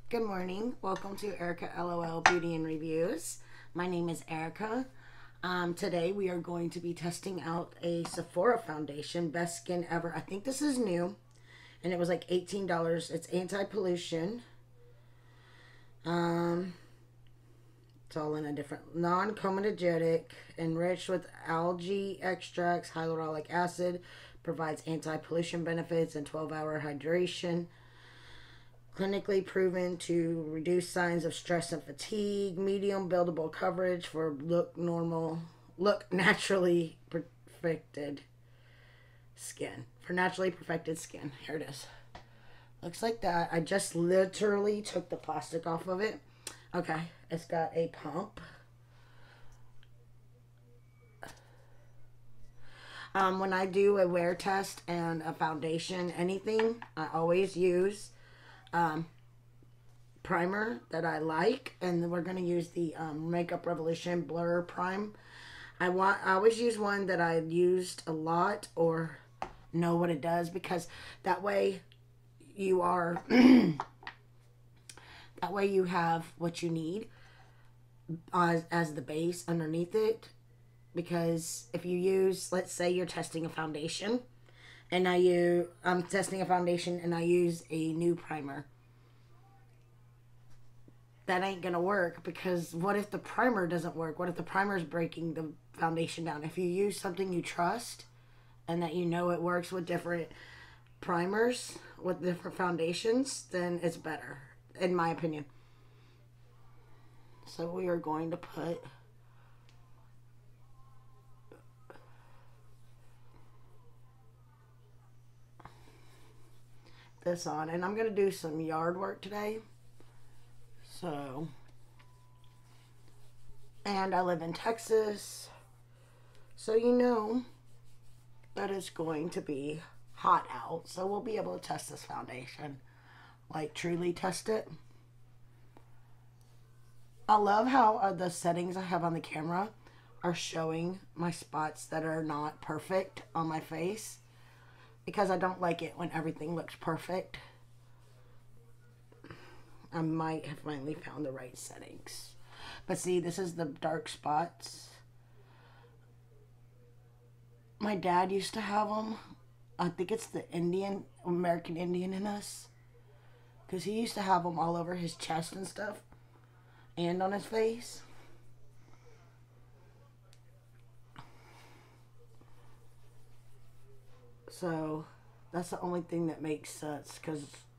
Good morning. Welcome to Erica LOL Beauty and Reviews. My name is Erica. Today we are going to be testing out a Sephora foundation, Best Skin Ever. I think this is new, and it was like $18. It's anti-pollution. It's all in a different non-comedogenic, enriched with algae extracts, hyaluronic acid, provides anti-pollution benefits and 12-hour hydration. Clinically proven to reduce signs of stress and fatigue. Medium buildable coverage for look naturally perfected skin. For naturally perfected skin. Here it is. Looks like that. I just literally took the plastic off of it. Okay, it's got a pump. When I do a wear test and a foundation, anything, I always use primer that I like, and we're going to use the Makeup Revolution Blur Prime. I always use one that I used a lot or know what it does, because that way you are that way you have what you need as the base underneath it. Because if you use, let's say you're testing a foundation, and I'm testing a foundation and I use a new primer, that ain't gonna work, because what if the primer doesn't work? What if the primer is breaking the foundation down? If you use something you trust and that you know it works with different primers, with different foundations, then it's better, in my opinion. So we are going to put this on, and I'm going to do some yard work today. So, and I live in Texas, so you know that it's going to be hot out, so we'll be able to test this foundation, like truly test it. I love how the settings I have on the camera are showing my spots that are not perfect on my face, because I don't like it when everything looks perfect. I might have finally found the right settings. But see, this is the dark spots. My dad used to have them. I think it's the American Indian in us, because he used to have them all over his chest and stuff, and on his face. So that's the only thing that makes sense,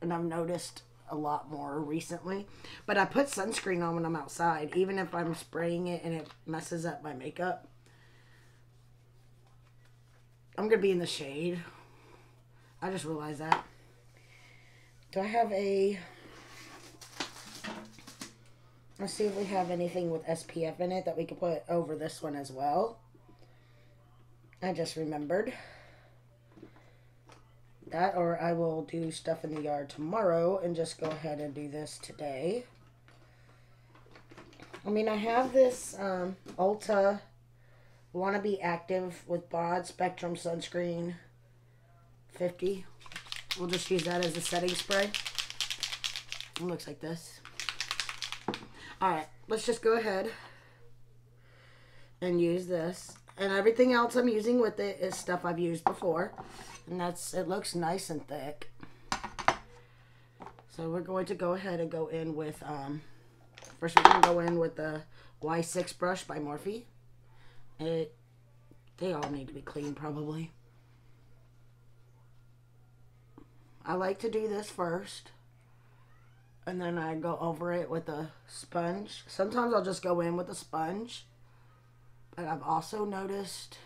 and I've noticed a lot more recently. But I put sunscreen on when I'm outside, even if I'm spraying it and it messes up my makeup. I'm gonna be in the shade. I just realized that. Do I have let's see if we have anything with SPF in it that we could put over this one as well. I just remembered that, or I will do stuff in the yard tomorrow and just go ahead and do this today. I mean, I have this Ulta Wannabe Active with Broad Spectrum Sunscreen 50. We'll just use that as a setting spray. It looks like this. Alright, let's just go ahead and use this. And everything else I'm using with it is stuff I've used before. And it looks nice and thick. So we're going to go ahead and go in with, first we're going to go in with the Y6 brush by Morphe. They all need to be clean, probably. I like to do this first, and then I go over it with a sponge. Sometimes I'll just go in with a sponge, but I've also noticed...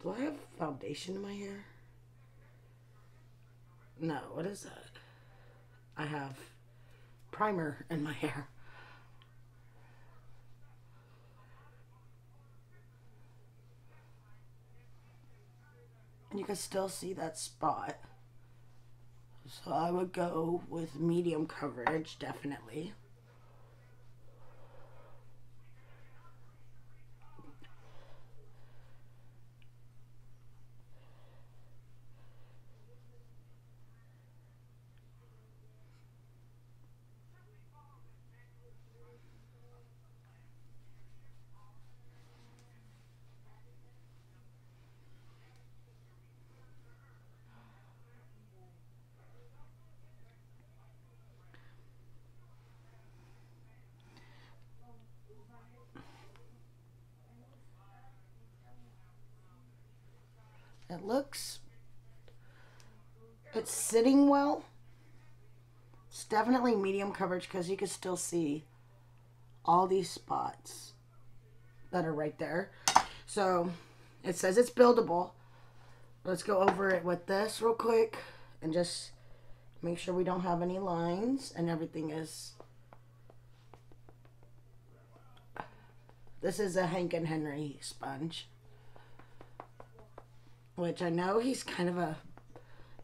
Do I have foundation in my hair? No, what is that? I have primer in my hair. And you can still see that spot. So I would go with medium coverage, definitely. looks, it's sitting well. It's definitely medium coverage because you can still see all these spots that are right there. So it says it's buildable. Let's go over it with this real quick and just make sure we don't have any lines and everything is. This is a Hank and Henry sponge, which I know he's kind of a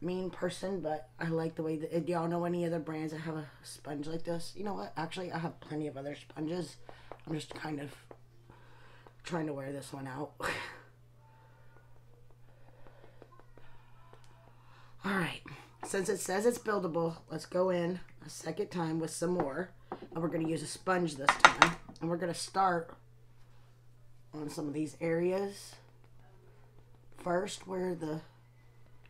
mean person, but I like the way that, y'all know any other brands that have a sponge like this? You know what? Actually, I have plenty of other sponges. I'm just kind of trying to wear this one out. Alright, since it says it's buildable, let's go in a second time with some more. And we're going to use a sponge this time. And we're going to start on some of these areas. First, where the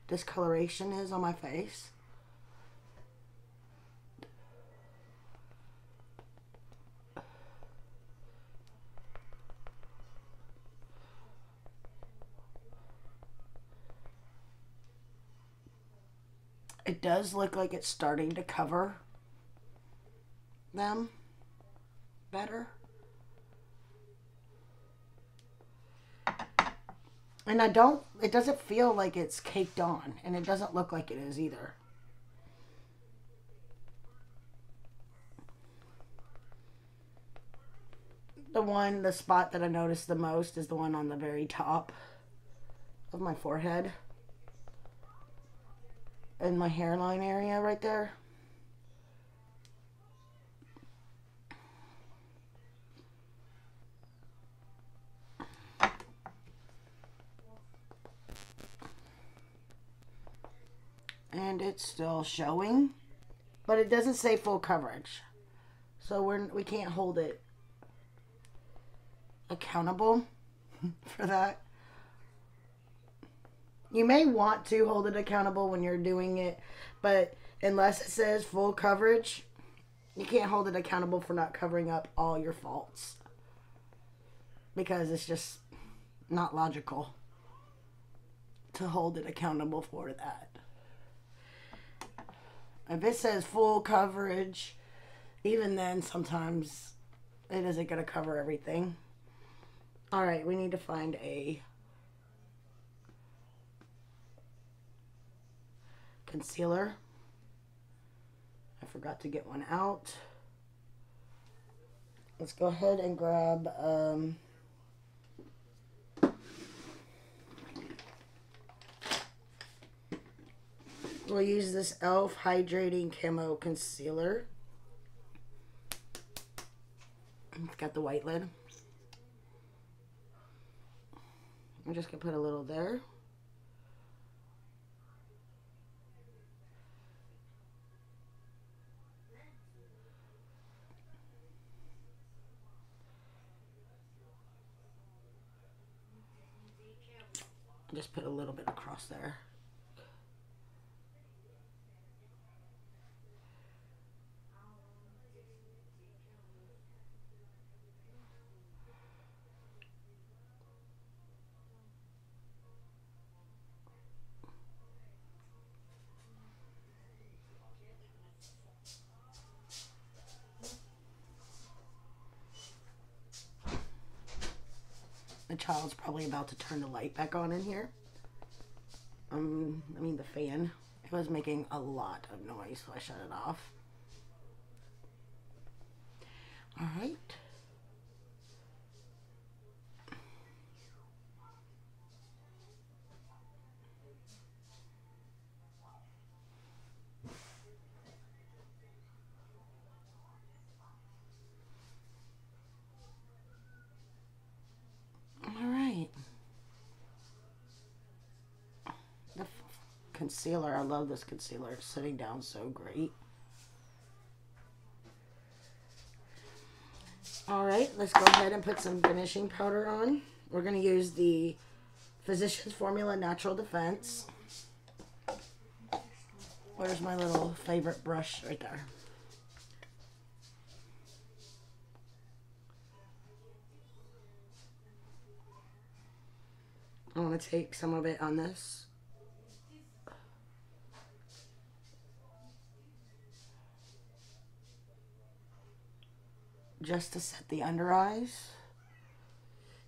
discoloration is on my face. It does look like it's starting to cover them better. And it doesn't feel like it's caked on, and it doesn't look like it is either. The spot that I noticed the most is the one on the very top of my forehead. In my hairline area right there. And it's still showing, but it doesn't say full coverage, so we can't hold it accountable for that. You may want to hold it accountable when you're doing it, but unless it says full coverage, you can't hold it accountable for not covering up all your faults, because it's just not logical to hold it accountable for that. If it says full coverage, even then sometimes it isn't going to cover everything. Alright, we need to find a concealer. I forgot to get one out. Let's go ahead and grab we'll use this e.l.f. Hydrating Camo Concealer. It's got the white lid. I'm just going to put a little there. Just put a little bit across there. The child's probably about to turn the light back on in here. I mean the fan. It was making a lot of noise, so I shut it off. Alright. Concealer. I love this concealer. It's sitting down so great. Alright, let's go ahead and put some finishing powder on. We're going to use the Physicians Formula Natural Defense. Where's my little favorite brush? Right there. I want want to take some of it on this. Just to set the under eyes.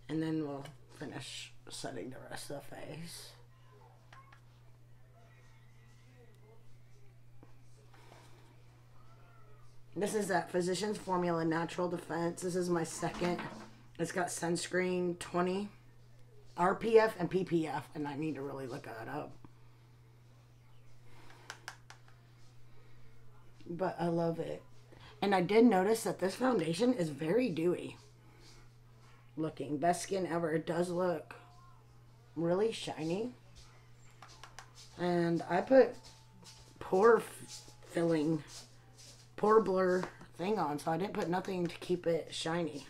And then we'll finish setting the rest of the face. This is that Physicians Formula Natural Defense. This is my second. It's got sunscreen 20, RPF and PPF, and I need to really look that up. But I love it. And I did notice that this foundation is very dewy looking. Best skin ever. It does look really shiny. And I put pore filling, pore blur thing on, so I didn't put nothing to keep it shiny.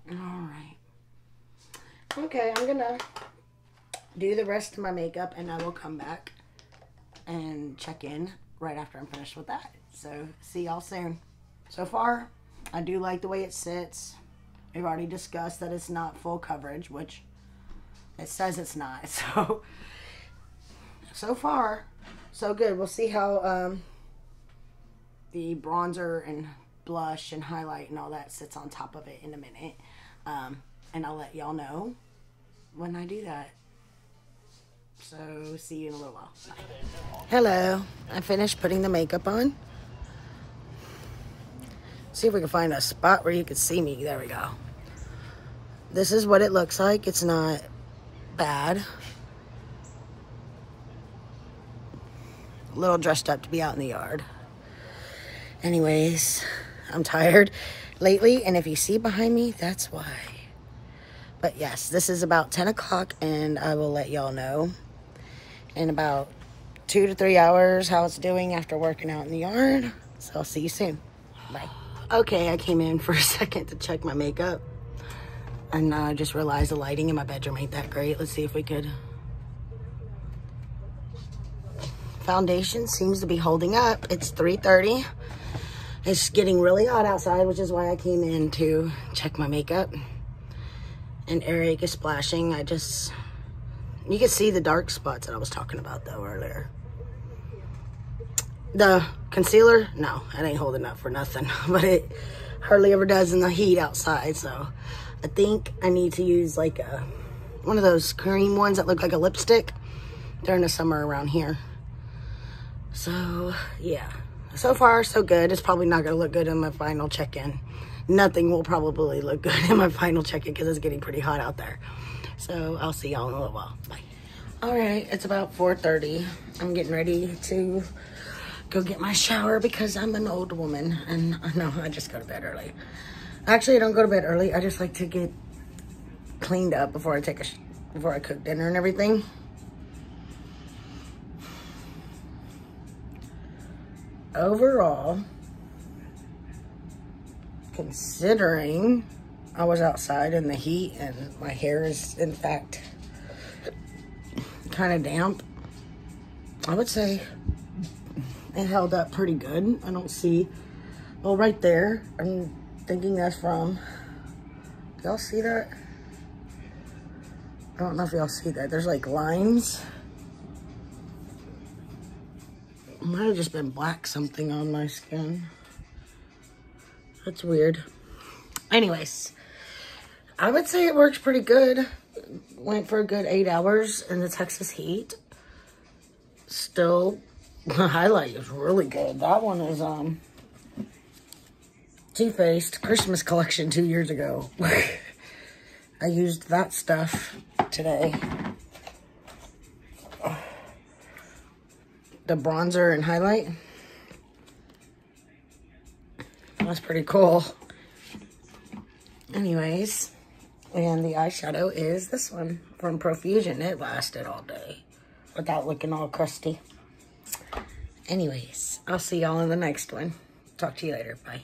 Alright. Okay, I'm gonna do the rest of my makeup and I will come back and check in right after I'm finished with that. So, see y'all soon. So far, I do like the way it sits. We've already discussed that it's not full coverage, which it says it's not. So far, so good. We'll see how the bronzer and blush and highlight and all that sits on top of it in a minute. And I'll let y'all know when I do that. So, see you in a little while. Bye. Hello. I finished putting the makeup on. See if we can find a spot where you can see me. There we go. This is what it looks like. It's not bad. A little dressed up to be out in the yard. Anyways, I'm tired lately, and if you see behind me, that's why. But yes, this is about 10 o'clock, and I will let y'all know in about 2 to 3 hours how it's doing after working out in the yard. So I'll see you soon. Bye. Okay, I came in for a second to check my makeup, and I just realized the lighting in my bedroom ain't that great. Let's see if we could. Foundation seems to be holding up. It's 3:30. It's getting really hot outside, which is why I came in to check my makeup. And Eric is splashing. You can see the dark spots that I was talking about though earlier. The concealer, no, it ain't holding up for nothing. But it hardly ever does in the heat outside. So I think I need to use like one of those cream ones that look like a lipstick during the summer around here. So yeah, so far so good. It's probably not gonna look good in my final check-in. Nothing will probably look good in my final check-in because it's getting pretty hot out there. So I'll see y'all in a little while. Bye. All right, it's about 4:30. I'm getting ready to go get my shower because I'm an old woman. And no, I just go to bed early. Actually, I don't go to bed early. I just like to get cleaned up before I cook dinner and everything. Overall, considering I was outside in the heat and my hair is in fact kind of damp, I would say it held up pretty good. I don't see, well, right there, I'm thinking that's from, y'all see that? I don't know if y'all see that. There's like lines. Might have just been black something on my skin. That's weird. Anyways, I would say it works pretty good. Went for a good 8 hours in the Texas heat. Still, the highlight is really good. That one is Too Faced Christmas collection 2 years ago. I used that stuff today. The bronzer and highlight. That's pretty cool. Anyways, and the eyeshadow is this one from Profusion. It lasted all day without looking all crusty. Anyways, I'll see y'all in the next one. Talk to you later. Bye.